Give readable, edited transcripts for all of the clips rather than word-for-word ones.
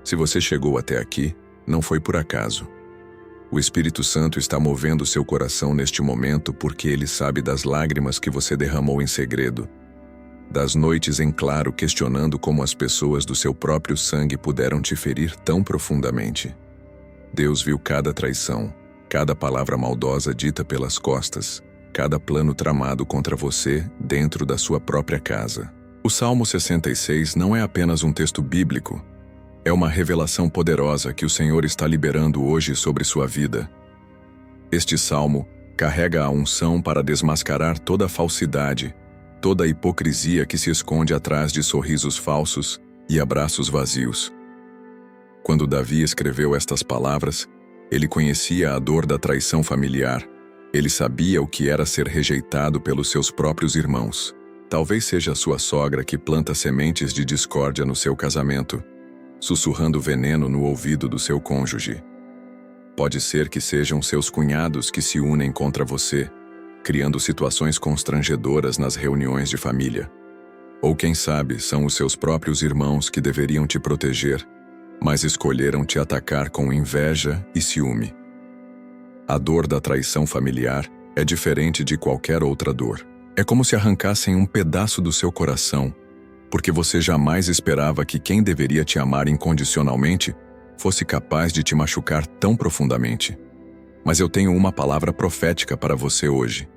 Se você chegou até aqui, não foi por acaso. O Espírito Santo está movendo seu coração neste momento porque ele sabe das lágrimas que você derramou em segredo, das noites em claro questionando como as pessoas do seu próprio sangue puderam te ferir tão profundamente. Deus viu cada traição, cada palavra maldosa dita pelas costas, cada plano tramado contra você dentro da sua própria casa. O Salmo 66 não é apenas um texto bíblico, é uma revelação poderosa que o Senhor está liberando hoje sobre sua vida. Este salmo carrega a unção para desmascarar toda a falsidade, toda a hipocrisia que se esconde atrás de sorrisos falsos e abraços vazios. Quando Davi escreveu estas palavras, ele conhecia a dor da traição familiar. Ele sabia o que era ser rejeitado pelos seus próprios irmãos. Talvez seja a sua sogra que planta sementes de discórdia no seu casamento, sussurrando veneno no ouvido do seu cônjuge. Pode ser que sejam seus cunhados que se unem contra você, criando situações constrangedoras nas reuniões de família. Ou quem sabe são os seus próprios irmãos que deveriam te proteger, mas escolheram te atacar com inveja e ciúme. A dor da traição familiar é diferente de qualquer outra dor. É como se arrancassem um pedaço do seu coração, porque você jamais esperava que quem deveria te amar incondicionalmente fosse capaz de te machucar tão profundamente. Mas eu tenho uma palavra profética para você hoje.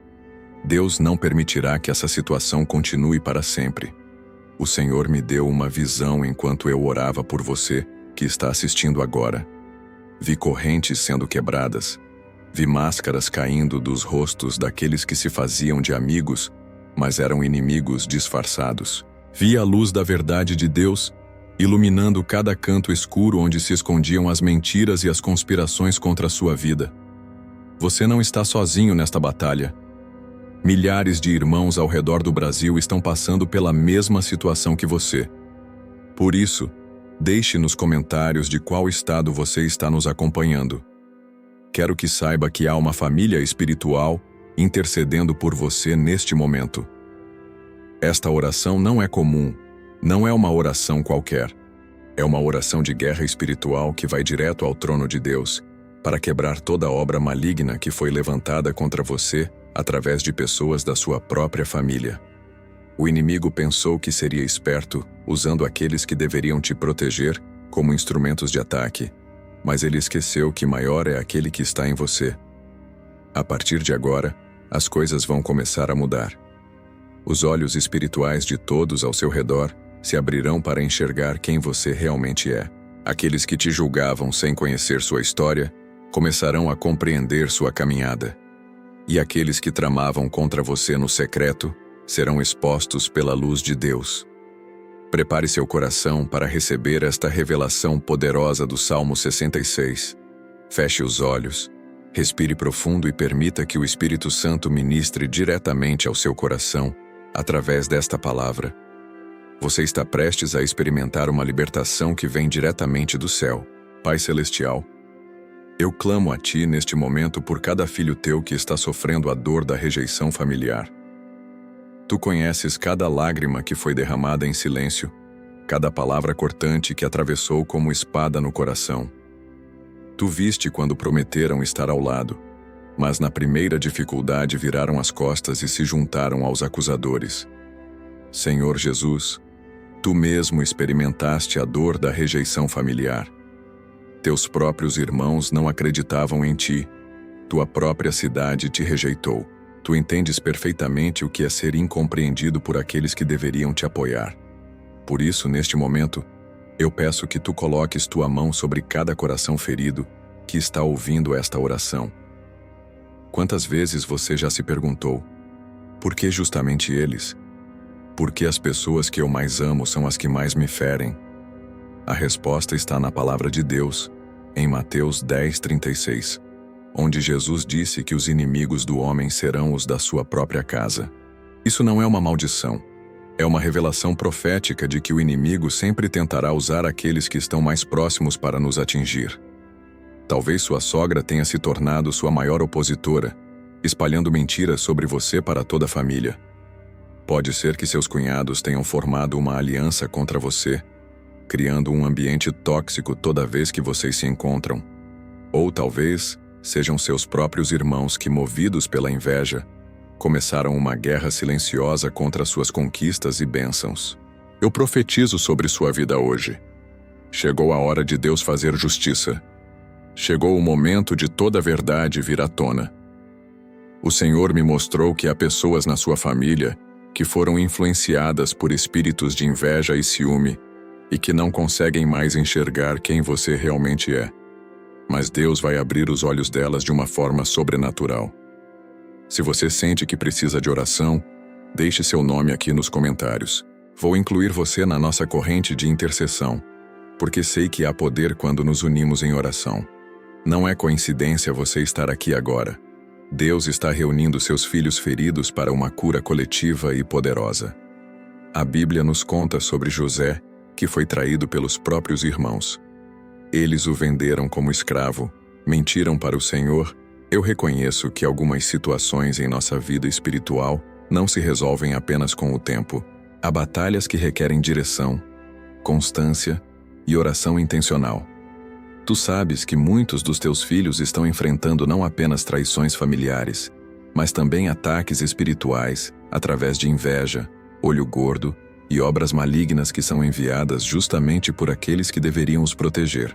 Deus não permitirá que essa situação continue para sempre. O Senhor me deu uma visão enquanto eu orava por você, que está assistindo agora. Vi correntes sendo quebradas. Vi máscaras caindo dos rostos daqueles que se faziam de amigos, mas eram inimigos disfarçados. Vi a luz da verdade de Deus, iluminando cada canto escuro onde se escondiam as mentiras e as conspirações contra a sua vida. Você não está sozinho nesta batalha. Milhares de irmãos ao redor do Brasil estão passando pela mesma situação que você. Por isso, deixe nos comentários de qual estado você está nos acompanhando. Quero que saiba que há uma família espiritual intercedendo por você neste momento. Esta oração não é comum, não é uma oração qualquer. É uma oração de guerra espiritual que vai direto ao trono de Deus, para quebrar toda obra maligna que foi levantada contra você através de pessoas da sua própria família. O inimigo pensou que seria esperto, usando aqueles que deveriam te proteger como instrumentos de ataque, mas ele esqueceu que maior é aquele que está em você. A partir de agora, as coisas vão começar a mudar. Os olhos espirituais de todos ao seu redor se abrirão para enxergar quem você realmente é. Aqueles que te julgavam sem conhecer sua história começarão a compreender sua caminhada. E aqueles que tramavam contra você no secreto serão expostos pela luz de Deus. Prepare seu coração para receber esta revelação poderosa do Salmo 66. Feche os olhos, respire profundo e permita que o Espírito Santo ministre diretamente ao seu coração através desta palavra. Você está prestes a experimentar uma libertação que vem diretamente do céu. Pai Celestial, eu clamo a Ti neste momento por cada filho Teu que está sofrendo a dor da rejeição familiar. Tu conheces cada lágrima que foi derramada em silêncio, cada palavra cortante que atravessou como espada no coração. Tu viste quando prometeram estar ao lado, mas na primeira dificuldade viraram as costas e se juntaram aos acusadores. Senhor Jesus, Tu mesmo experimentaste a dor da rejeição familiar. Teus próprios irmãos não acreditavam em Ti. Tua própria cidade te rejeitou. Tu entendes perfeitamente o que é ser incompreendido por aqueles que deveriam te apoiar. Por isso, neste momento, eu peço que Tu coloques Tua mão sobre cada coração ferido que está ouvindo esta oração. Quantas vezes você já se perguntou, por que justamente eles? Por que as pessoas que eu mais amo são as que mais me ferem? A resposta está na palavra de Deus, em Mateus 10:36, onde Jesus disse que os inimigos do homem serão os da sua própria casa. Isso não é uma maldição, é uma revelação profética de que o inimigo sempre tentará usar aqueles que estão mais próximos para nos atingir. Talvez sua sogra tenha se tornado sua maior opositora, espalhando mentiras sobre você para toda a família. Pode ser que seus cunhados tenham formado uma aliança contra você, criando um ambiente tóxico toda vez que vocês se encontram. Ou talvez sejam seus próprios irmãos que, movidos pela inveja, começaram uma guerra silenciosa contra suas conquistas e bênçãos. Eu profetizo sobre sua vida hoje. Chegou a hora de Deus fazer justiça. Chegou o momento de toda a verdade vir à tona. O Senhor me mostrou que há pessoas na sua família que foram influenciadas por espíritos de inveja e ciúme e que não conseguem mais enxergar quem você realmente é. Mas Deus vai abrir os olhos delas de uma forma sobrenatural. Se você sente que precisa de oração, deixe seu nome aqui nos comentários. Vou incluir você na nossa corrente de intercessão, porque sei que há poder quando nos unimos em oração. Não é coincidência você estar aqui agora. Deus está reunindo seus filhos feridos para uma cura coletiva e poderosa. A Bíblia nos conta sobre José, que foi traído pelos próprios irmãos. Eles o venderam como escravo, mentiram para o Senhor. Eu reconheço que algumas situações em nossa vida espiritual não se resolvem apenas com o tempo. Há batalhas que requerem direção, constância e oração intencional. Tu sabes que muitos dos teus filhos estão enfrentando não apenas traições familiares, mas também ataques espirituais através de inveja, olho gordo e obras malignas que são enviadas justamente por aqueles que deveriam os proteger.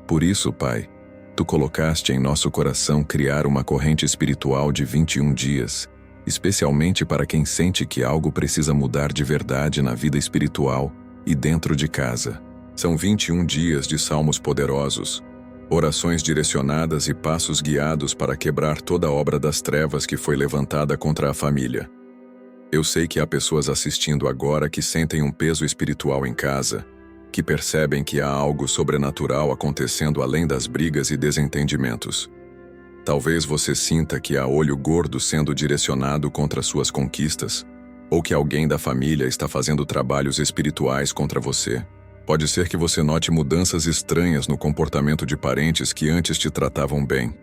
Por isso, Pai, Tu colocaste em nosso coração criar uma corrente espiritual de 21 dias, especialmente para quem sente que algo precisa mudar de verdade na vida espiritual e dentro de casa. São 21 dias de salmos poderosos, orações direcionadas e passos guiados para quebrar toda a obra das trevas que foi levantada contra a família. Eu sei que há pessoas assistindo agora que sentem um peso espiritual em casa, que percebem que há algo sobrenatural acontecendo além das brigas e desentendimentos. Talvez você sinta que há olho gordo sendo direcionado contra suas conquistas, ou que alguém da família está fazendo trabalhos espirituais contra você. Pode ser que você note mudanças estranhas no comportamento de parentes que antes te tratavam bem.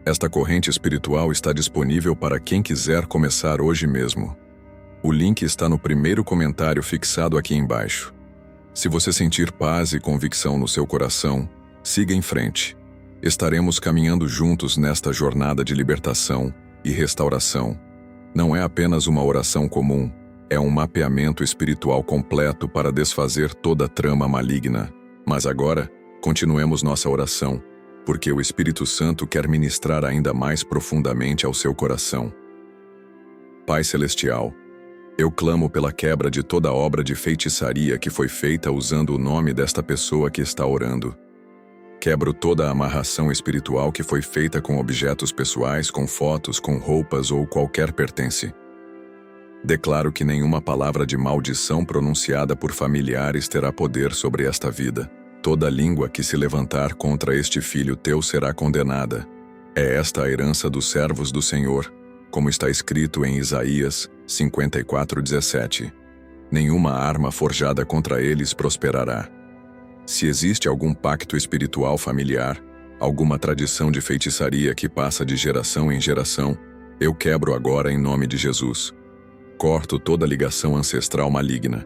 Esta corrente espiritual está disponível para quem quiser começar hoje mesmo. O link está no primeiro comentário fixado aqui embaixo. Se você sentir paz e convicção no seu coração, siga em frente. Estaremos caminhando juntos nesta jornada de libertação e restauração. Não é apenas uma oração comum, é um mapeamento espiritual completo para desfazer toda trama maligna. Mas agora, continuemos nossa oração, porque o Espírito Santo quer ministrar ainda mais profundamente ao seu coração. Pai Celestial, eu clamo pela quebra de toda obra de feitiçaria que foi feita usando o nome desta pessoa que está orando. Quebro toda a amarração espiritual que foi feita com objetos pessoais, com fotos, com roupas ou qualquer pertence. Declaro que nenhuma palavra de maldição pronunciada por familiares terá poder sobre esta vida. Toda língua que se levantar contra este filho teu será condenada. É esta a herança dos servos do Senhor, como está escrito em Isaías 54:17. Nenhuma arma forjada contra eles prosperará. Se existe algum pacto espiritual familiar, alguma tradição de feitiçaria que passa de geração em geração, eu quebro agora em nome de Jesus. Corto toda ligação ancestral maligna.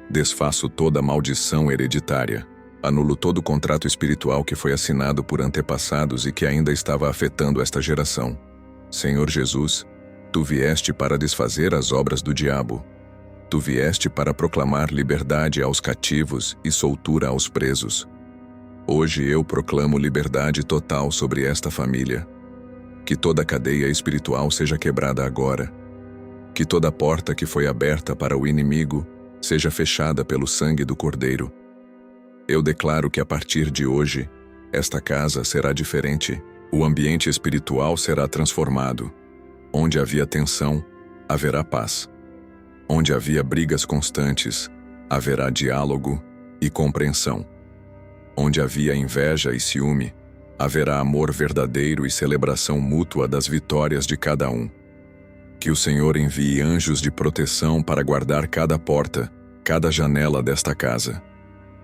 Desfaço toda maldição hereditária. Anulo todo contrato espiritual que foi assinado por antepassados e que ainda estava afetando esta geração. Senhor Jesus, Tu vieste para desfazer as obras do diabo. Tu vieste para proclamar liberdade aos cativos e soltura aos presos. Hoje eu proclamo liberdade total sobre esta família. Que toda cadeia espiritual seja quebrada agora. Que toda porta que foi aberta para o inimigo seja fechada pelo sangue do Cordeiro. Eu declaro que a partir de hoje, esta casa será diferente. O ambiente espiritual será transformado. Onde havia tensão, haverá paz. Onde havia brigas constantes, haverá diálogo e compreensão. Onde havia inveja e ciúme, haverá amor verdadeiro e celebração mútua das vitórias de cada um. Que o Senhor envie anjos de proteção para guardar cada porta, cada janela desta casa.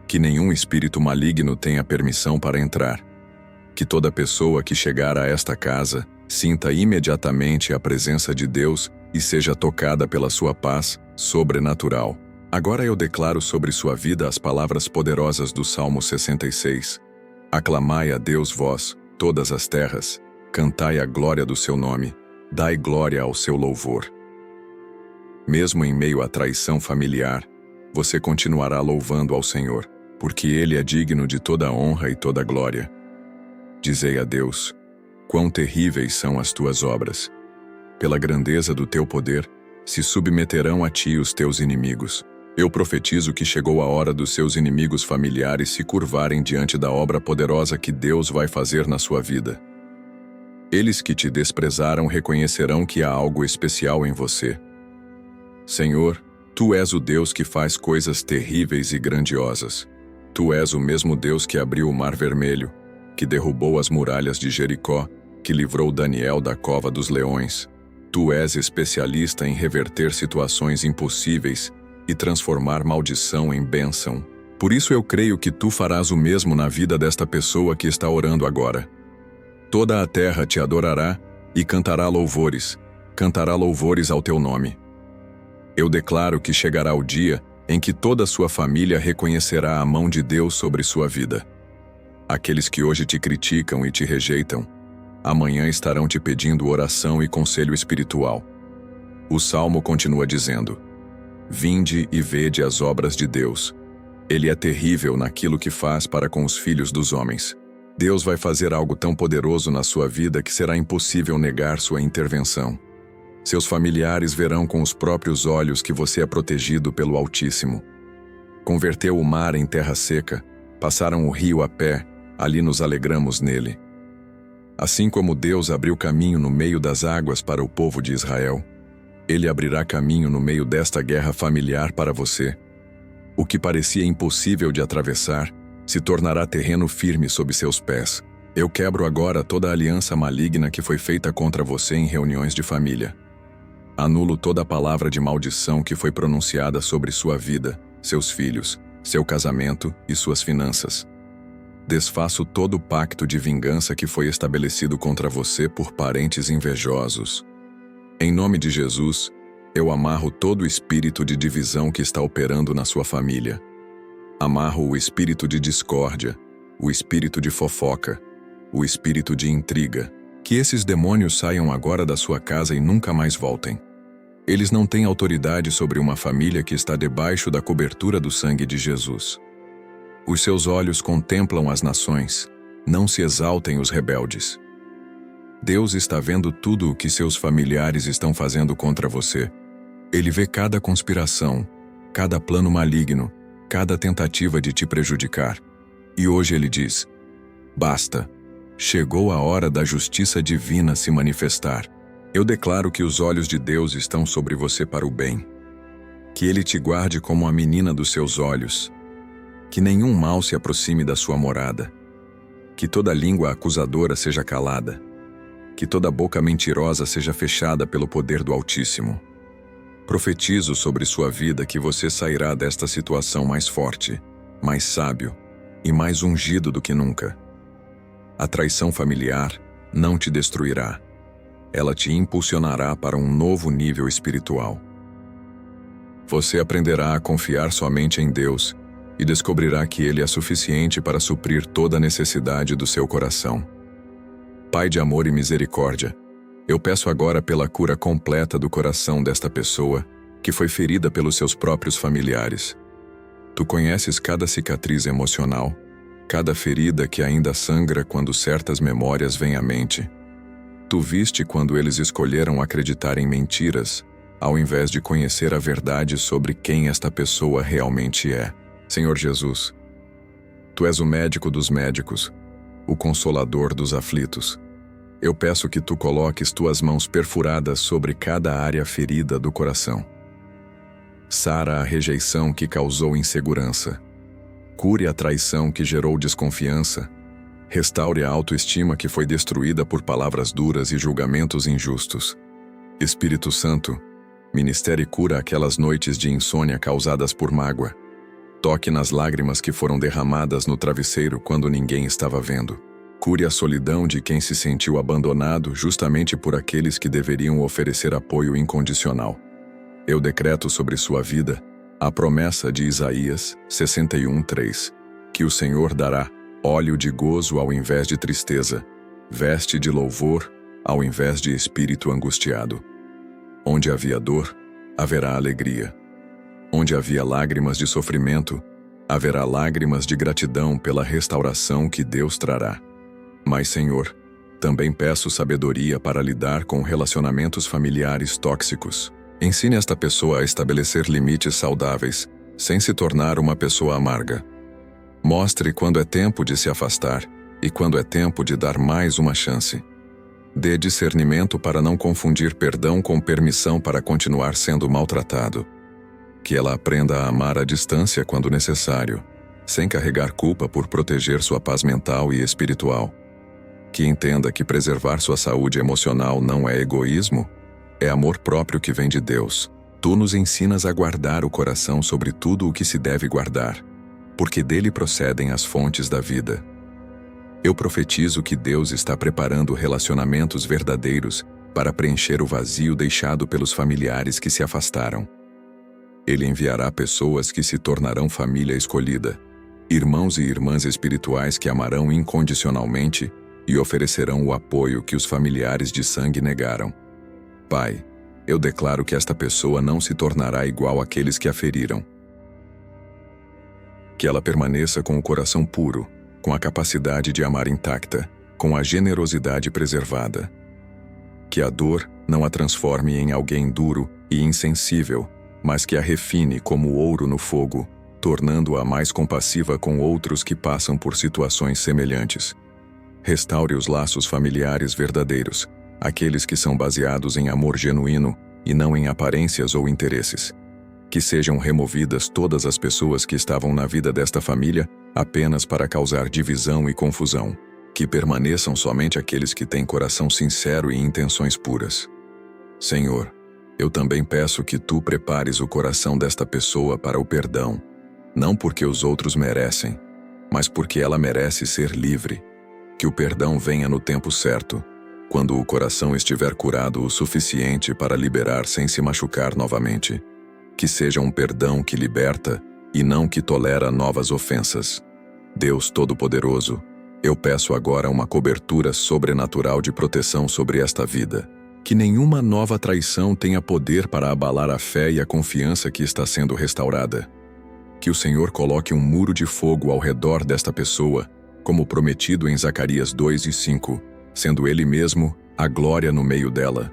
Que nenhum espírito maligno tenha permissão para entrar. Que toda pessoa que chegar a esta casa sinta imediatamente a presença de Deus e seja tocada pela sua paz sobrenatural. Agora eu declaro sobre sua vida as palavras poderosas do Salmo 66. Aclamai a Deus vós, todas as terras, cantai a glória do seu nome, dai glória ao seu louvor. Mesmo em meio à traição familiar, você continuará louvando ao Senhor, porque Ele é digno de toda honra e toda glória. Dizei a Deus: quão terríveis são as tuas obras! Pela grandeza do teu poder, se submeterão a ti os teus inimigos. Eu profetizo que chegou a hora dos seus inimigos familiares se curvarem diante da obra poderosa que Deus vai fazer na sua vida. Eles que te desprezaram reconhecerão que há algo especial em você. Senhor, Tu és o Deus que faz coisas terríveis e grandiosas. Tu és o mesmo Deus que abriu o Mar Vermelho, que derrubou as muralhas de Jericó, que livrou Daniel da cova dos leões. Tu és especialista em reverter situações impossíveis e transformar maldição em bênção. Por isso eu creio que Tu farás o mesmo na vida desta pessoa que está orando agora. Toda a terra te adorará e cantará louvores ao Teu nome. Eu declaro que chegará o dia em que toda a sua família reconhecerá a mão de Deus sobre sua vida. Aqueles que hoje te criticam e te rejeitam, amanhã estarão te pedindo oração e conselho espiritual. O Salmo continua dizendo: vinde e vede as obras de Deus. Ele é terrível naquilo que faz para com os filhos dos homens. Deus vai fazer algo tão poderoso na sua vida que será impossível negar sua intervenção. Seus familiares verão com os próprios olhos que você é protegido pelo Altíssimo. Converteu o mar em terra seca, passaram o rio a pé, ali nos alegramos nele. Assim como Deus abriu caminho no meio das águas para o povo de Israel, Ele abrirá caminho no meio desta guerra familiar para você. O que parecia impossível de atravessar, se tornará terreno firme sob seus pés. Eu quebro agora toda a aliança maligna que foi feita contra você em reuniões de família. Anulo toda a palavra de maldição que foi pronunciada sobre sua vida, seus filhos, seu casamento e suas finanças. Desfaço todo o pacto de vingança que foi estabelecido contra você por parentes invejosos. Em nome de Jesus, eu amarro todo o espírito de divisão que está operando na sua família. Amarro o espírito de discórdia, o espírito de fofoca, o espírito de intriga. Que esses demônios saiam agora da sua casa e nunca mais voltem. Eles não têm autoridade sobre uma família que está debaixo da cobertura do sangue de Jesus. Os seus olhos contemplam as nações, não se exaltem os rebeldes. Deus está vendo tudo o que seus familiares estão fazendo contra você. Ele vê cada conspiração, cada plano maligno, cada tentativa de te prejudicar. E hoje Ele diz: basta. Chegou a hora da justiça divina se manifestar. Eu declaro que os olhos de Deus estão sobre você para o bem. Que Ele te guarde como a menina dos seus olhos. Que nenhum mal se aproxime da sua morada. Que toda língua acusadora seja calada. Que toda boca mentirosa seja fechada pelo poder do Altíssimo. Profetizo sobre sua vida que você sairá desta situação mais forte, mais sábio e mais ungido do que nunca. A traição familiar não te destruirá. Ela te impulsionará para um novo nível espiritual. Você aprenderá a confiar somente em Deus e descobrirá que Ele é suficiente para suprir toda a necessidade do seu coração. Pai de amor e misericórdia, eu peço agora pela cura completa do coração desta pessoa que foi ferida pelos seus próprios familiares. Tu conheces cada cicatriz emocional, cada ferida que ainda sangra quando certas memórias vêm à mente. Tu viste quando eles escolheram acreditar em mentiras, ao invés de conhecer a verdade sobre quem esta pessoa realmente é. Senhor Jesus, Tu és o médico dos médicos, o consolador dos aflitos. Eu peço que Tu coloques Tuas mãos perfuradas sobre cada área ferida do coração. Sara a rejeição que causou insegurança. Cure a traição que gerou desconfiança. Restaure a autoestima que foi destruída por palavras duras e julgamentos injustos. Espírito Santo, ministere cura aquelas noites de insônia causadas por mágoa. Toque nas lágrimas que foram derramadas no travesseiro quando ninguém estava vendo. Cure a solidão de quem se sentiu abandonado justamente por aqueles que deveriam oferecer apoio incondicional. Eu decreto sobre sua vida A promessa de Isaías 61:3, que o Senhor dará óleo de gozo ao invés de tristeza, veste de louvor ao invés de espírito angustiado. Onde havia dor, haverá alegria. Onde havia lágrimas de sofrimento, haverá lágrimas de gratidão pela restauração que Deus trará. Mas, Senhor, também peço sabedoria para lidar com relacionamentos familiares tóxicos. Ensine esta pessoa a estabelecer limites saudáveis, sem se tornar uma pessoa amarga. Mostre quando é tempo de se afastar e quando é tempo de dar mais uma chance. Dê discernimento para não confundir perdão com permissão para continuar sendo maltratado. Que ela aprenda a amar à distância quando necessário, sem carregar culpa por proteger sua paz mental e espiritual. Que entenda que preservar sua saúde emocional não é egoísmo, é amor próprio que vem de Deus. Tu nos ensinas a guardar o coração sobre tudo o que se deve guardar, porque dele procedem as fontes da vida. Eu profetizo que Deus está preparando relacionamentos verdadeiros para preencher o vazio deixado pelos familiares que se afastaram. Ele enviará pessoas que se tornarão família escolhida, irmãos e irmãs espirituais que amarão incondicionalmente e oferecerão o apoio que os familiares de sangue negaram. Pai, eu declaro que esta pessoa não se tornará igual àqueles que a feriram. Que ela permaneça com o coração puro, com a capacidade de amar intacta, com a generosidade preservada. Que a dor não a transforme em alguém duro e insensível, mas que a refine como ouro no fogo, tornando-a mais compassiva com outros que passam por situações semelhantes. Restaure os laços familiares verdadeiros, aqueles que são baseados em amor genuíno e não em aparências ou interesses. Que sejam removidas todas as pessoas que estavam na vida desta família apenas para causar divisão e confusão. Que permaneçam somente aqueles que têm coração sincero e intenções puras. Senhor, eu também peço que Tu prepares o coração desta pessoa para o perdão, não porque os outros merecem, mas porque ela merece ser livre. Que o perdão venha no tempo certo, quando o coração estiver curado o suficiente para liberar sem se machucar novamente. Que seja um perdão que liberta e não que tolera novas ofensas. Deus Todo-Poderoso, eu peço agora uma cobertura sobrenatural de proteção sobre esta vida. Que nenhuma nova traição tenha poder para abalar a fé e a confiança que está sendo restaurada. Que o Senhor coloque um muro de fogo ao redor desta pessoa, como prometido em Zacarias 2:5, sendo Ele mesmo a glória no meio dela.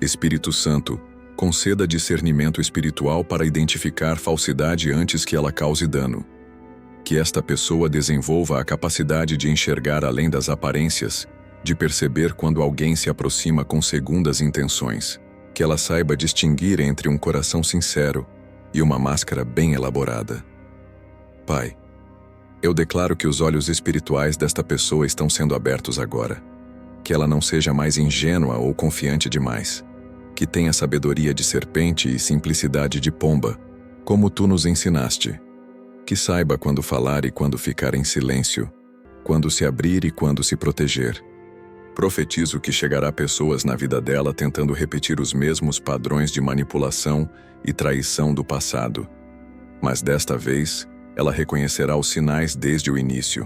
Espírito Santo, conceda discernimento espiritual para identificar falsidade antes que ela cause dano. Que esta pessoa desenvolva a capacidade de enxergar além das aparências, de perceber quando alguém se aproxima com segundas intenções. Que ela saiba distinguir entre um coração sincero e uma máscara bem elaborada. Pai, eu declaro que os olhos espirituais desta pessoa estão sendo abertos agora. Que ela não seja mais ingênua ou confiante demais. Que tenha sabedoria de serpente e simplicidade de pomba, como Tu nos ensinaste. Que saiba quando falar e quando ficar em silêncio, quando se abrir e quando se proteger. Profetizo que chegará pessoas na vida dela tentando repetir os mesmos padrões de manipulação e traição do passado. Mas desta vez, ela reconhecerá os sinais desde o início.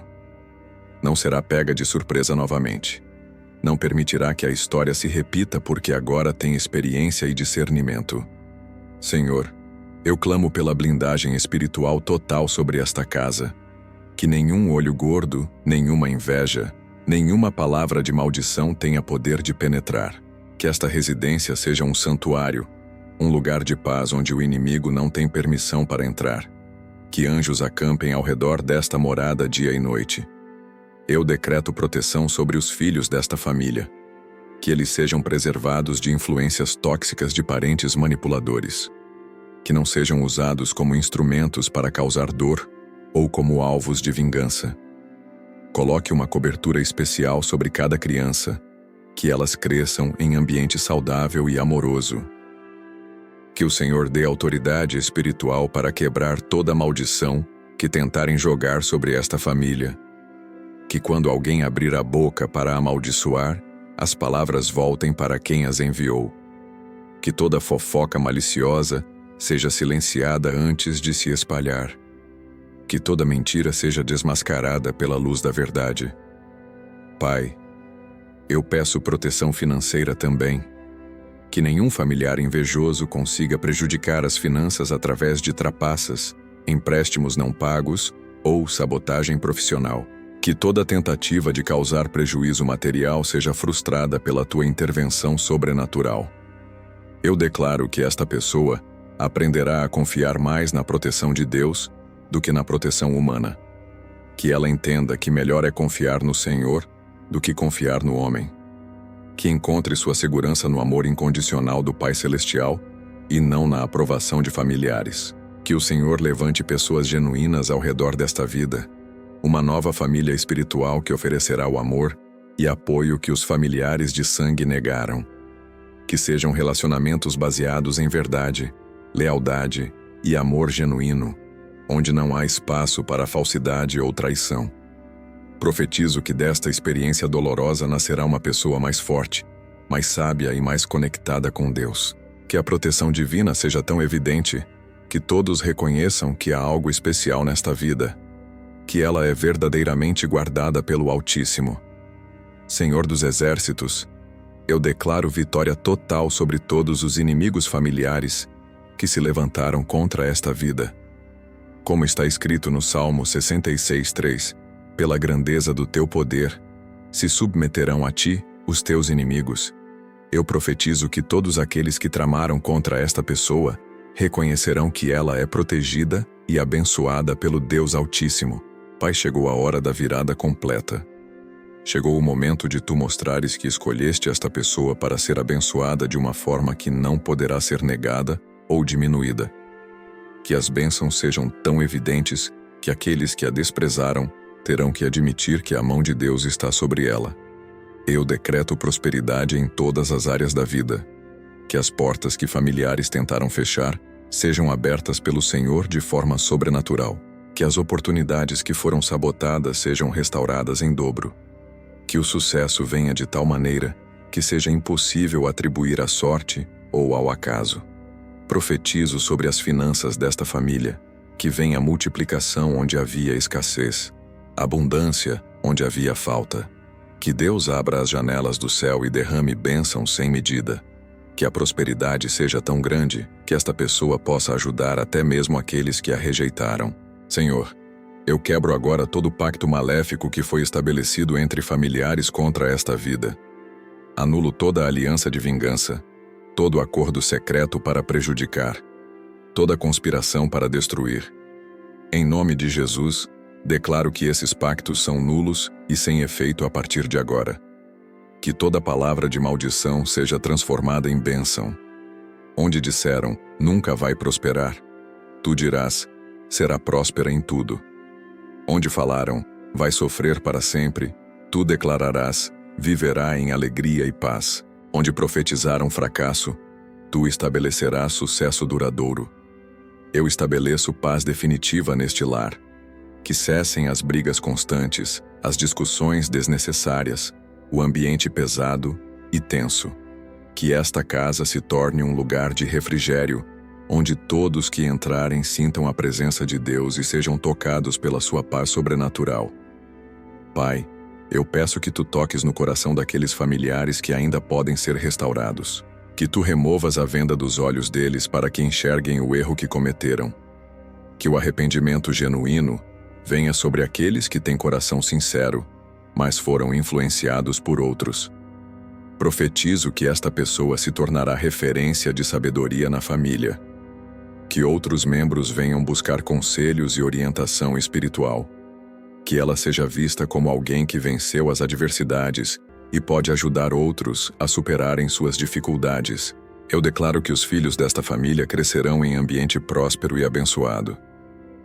Não será pega de surpresa novamente. Não permitirá que a história se repita porque agora tem experiência e discernimento. Senhor, eu clamo pela blindagem espiritual total sobre esta casa. Que nenhum olho gordo, nenhuma inveja, nenhuma palavra de maldição tenha poder de penetrar. Que esta residência seja um santuário, um lugar de paz onde o inimigo não tem permissão para entrar. Que anjos acampem ao redor desta morada dia e noite. Eu decreto proteção sobre os filhos desta família. Que eles sejam preservados de influências tóxicas de parentes manipuladores. Que não sejam usados como instrumentos para causar dor ou como alvos de vingança. Coloque uma cobertura especial sobre cada criança. Que elas cresçam em ambiente saudável e amoroso. Que o Senhor dê autoridade espiritual para quebrar toda maldição que tentarem jogar sobre esta família. Que quando alguém abrir a boca para amaldiçoar, as palavras voltem para quem as enviou. Que toda fofoca maliciosa seja silenciada antes de se espalhar. Que toda mentira seja desmascarada pela luz da verdade. Pai, eu peço proteção financeira também. Que nenhum familiar invejoso consiga prejudicar as finanças através de trapaças, empréstimos não pagos ou sabotagem profissional. Que toda tentativa de causar prejuízo material seja frustrada pela tua intervenção sobrenatural. Eu declaro que esta pessoa aprenderá a confiar mais na proteção de Deus do que na proteção humana. Que ela entenda que melhor é confiar no Senhor do que confiar no homem. Que encontre sua segurança no amor incondicional do Pai Celestial e não na aprovação de familiares. Que o Senhor levante pessoas genuínas ao redor desta vida, uma nova família espiritual que oferecerá o amor e apoio que os familiares de sangue negaram. Que sejam relacionamentos baseados em verdade, lealdade e amor genuíno, onde não há espaço para falsidade ou traição. Profetizo que desta experiência dolorosa nascerá uma pessoa mais forte, mais sábia e mais conectada com Deus. Que a proteção divina seja tão evidente que todos reconheçam que há algo especial nesta vida, que ela é verdadeiramente guardada pelo Altíssimo. Senhor dos Exércitos, eu declaro vitória total sobre todos os inimigos familiares que se levantaram contra esta vida. Como está escrito no Salmo 66:3, pela grandeza do teu poder, se submeterão a ti os teus inimigos. Eu profetizo que todos aqueles que tramaram contra esta pessoa reconhecerão que ela é protegida e abençoada pelo Deus Altíssimo. Pai, chegou a hora da virada completa. Chegou o momento de tu mostrares que escolheste esta pessoa para ser abençoada de uma forma que não poderá ser negada ou diminuída. Que as bênçãos sejam tão evidentes que aqueles que a desprezaram terão que admitir que a mão de Deus está sobre ela. Eu decreto prosperidade em todas as áreas da vida. Que as portas que familiares tentaram fechar sejam abertas pelo Senhor de forma sobrenatural. Que as oportunidades que foram sabotadas sejam restauradas em dobro. Que o sucesso venha de tal maneira que seja impossível atribuir à sorte ou ao acaso. Profetizo sobre as finanças desta família, que venha multiplicação onde havia escassez, abundância onde havia falta. Que Deus abra as janelas do céu e derrame bênçãos sem medida. Que a prosperidade seja tão grande que esta pessoa possa ajudar até mesmo aqueles que a rejeitaram. Senhor, eu quebro agora todo o pacto maléfico que foi estabelecido entre familiares contra esta vida. Anulo toda a aliança de vingança, todo acordo secreto para prejudicar, toda conspiração para destruir. Em nome de Jesus, declaro que esses pactos são nulos e sem efeito a partir de agora. Que toda palavra de maldição seja transformada em bênção. Onde disseram, nunca vai prosperar, tu dirás, será próspera em tudo. Onde falaram, vai sofrer para sempre, tu declararás, viverá em alegria e paz. Onde profetizaram fracasso, tu estabelecerás sucesso duradouro. Eu estabeleço paz definitiva neste lar. Que cessem as brigas constantes, as discussões desnecessárias, o ambiente pesado e tenso. Que esta casa se torne um lugar de refrigério, onde todos que entrarem sintam a presença de Deus e sejam tocados pela sua paz sobrenatural. Pai, eu peço que tu toques no coração daqueles familiares que ainda podem ser restaurados. Que tu removas a venda dos olhos deles para que enxerguem o erro que cometeram. Que o arrependimento genuíno venha sobre aqueles que têm coração sincero, mas foram influenciados por outros. Profetizo que esta pessoa se tornará referência de sabedoria na família. Que outros membros venham buscar conselhos e orientação espiritual. Que ela seja vista como alguém que venceu as adversidades e pode ajudar outros a superarem suas dificuldades. Eu declaro que os filhos desta família crescerão em ambiente próspero e abençoado.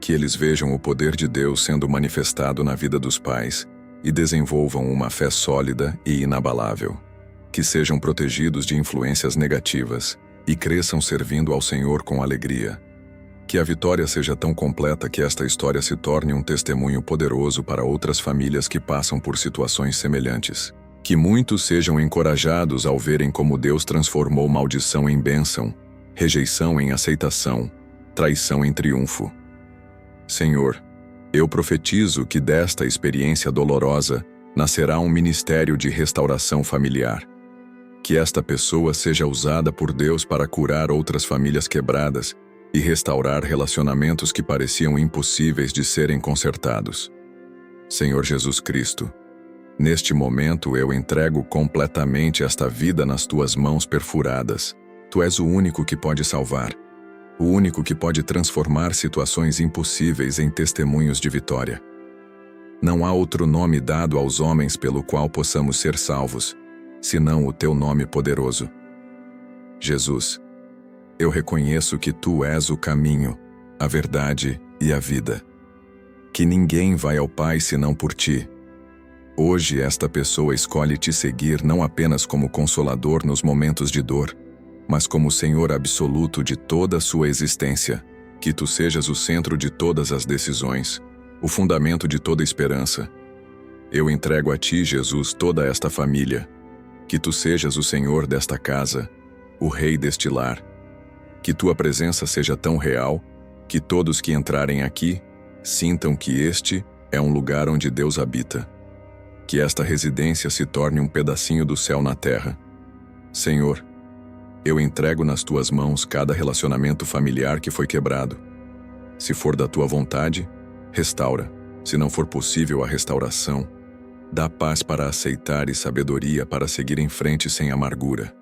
Que eles vejam o poder de Deus sendo manifestado na vida dos pais e desenvolvam uma fé sólida e inabalável. Que sejam protegidos de influências negativas e cresçam servindo ao Senhor com alegria. Que a vitória seja tão completa que esta história se torne um testemunho poderoso para outras famílias que passam por situações semelhantes. Que muitos sejam encorajados ao verem como Deus transformou maldição em bênção rejeição em aceitação, traição em triunfo. Senhor, eu profetizo que desta experiência dolorosa nascerá um ministério de restauração familiar. Que esta pessoa seja usada por Deus para curar outras famílias quebradas e restaurar relacionamentos que pareciam impossíveis de serem consertados. Senhor Jesus Cristo, neste momento eu entrego completamente esta vida nas tuas mãos perfuradas. Tu és o único que pode salvar, o único que pode transformar situações impossíveis em testemunhos de vitória. Não há outro nome dado aos homens pelo qual possamos ser salvos, senão o teu nome poderoso. Jesus, eu reconheço que tu és o caminho, a verdade e a vida. Que ninguém vai ao Pai senão por ti. Hoje esta pessoa escolhe te seguir não apenas como consolador nos momentos de dor, mas como Senhor absoluto de toda a sua existência. Que tu sejas o centro de todas as decisões, o fundamento de toda esperança. Eu entrego a ti, Jesus, toda esta família. Que tu sejas o Senhor desta casa, o Rei deste lar. Que tua presença seja tão real, que todos que entrarem aqui sintam que este é um lugar onde Deus habita. Que esta residência se torne um pedacinho do céu na terra. Senhor, eu entrego nas tuas mãos cada relacionamento familiar que foi quebrado. Se for da tua vontade, restaura. Se não for possível a restauração, dá paz para aceitar e sabedoria para seguir em frente sem amargura.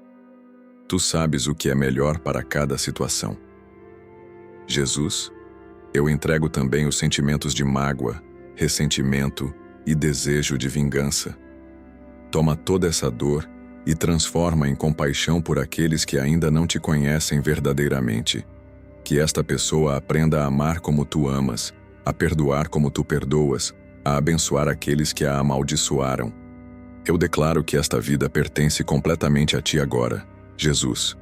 Tu sabes o que é melhor para cada situação. Jesus, eu entrego também os sentimentos de mágoa, ressentimento e desejo de vingança. Toma toda essa dor e transforma em compaixão por aqueles que ainda não te conhecem verdadeiramente. Que esta pessoa aprenda a amar como tu amas, a perdoar como tu perdoas, a abençoar aqueles que a amaldiçoaram. Eu declaro que esta vida pertence completamente a ti agora, Jesus.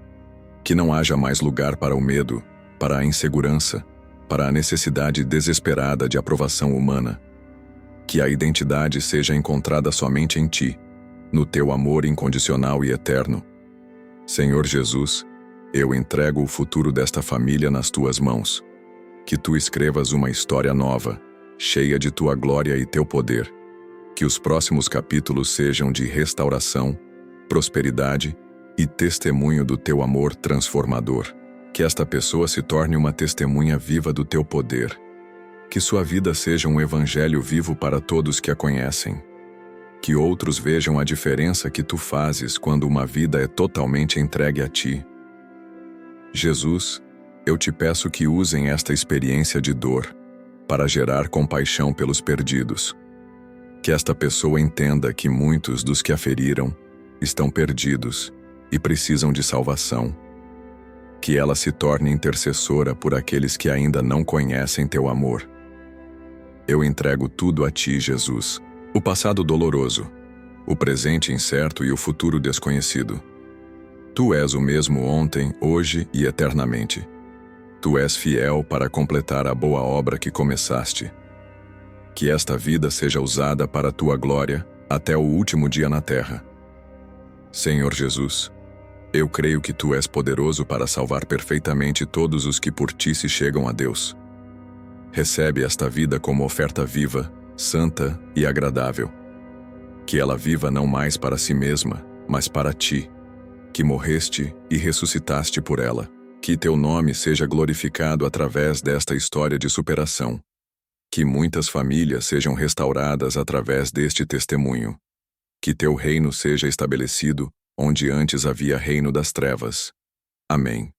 Que não haja mais lugar para o medo, para a insegurança, para a necessidade desesperada de aprovação humana. Que a identidade seja encontrada somente em ti, no teu amor incondicional e eterno. Senhor Jesus, eu entrego o futuro desta família nas tuas mãos. Que tu escrevas uma história nova, cheia de tua glória e teu poder. Que os próximos capítulos sejam de restauração, prosperidade e testemunho do teu amor transformador. Que esta pessoa se torne uma testemunha viva do teu poder. Que sua vida seja um evangelho vivo para todos que a conhecem. Que outros vejam a diferença que tu fazes quando uma vida é totalmente entregue a ti. Jesus, eu te peço que usem esta experiência de dor para gerar compaixão pelos perdidos. Que esta pessoa entenda que muitos dos que a feriram estão perdidos e precisam de salvação. Que ela se torne intercessora por aqueles que ainda não conhecem teu amor. Eu entrego tudo a ti, Jesus. O passado doloroso, o presente incerto e o futuro desconhecido. Tu és o mesmo ontem, hoje e eternamente. Tu és fiel para completar a boa obra que começaste. Que esta vida seja usada para a tua glória até o último dia na terra. Senhor Jesus, eu creio que tu és poderoso para salvar perfeitamente todos os que por ti se chegam a Deus. Recebe esta vida como oferta viva, santa e agradável. Que ela viva não mais para si mesma, mas para ti, que morreste e ressuscitaste por ela. Que teu nome seja glorificado através desta história de superação. Que muitas famílias sejam restauradas através deste testemunho. Que teu reino seja estabelecido onde antes havia reino das trevas. Amém.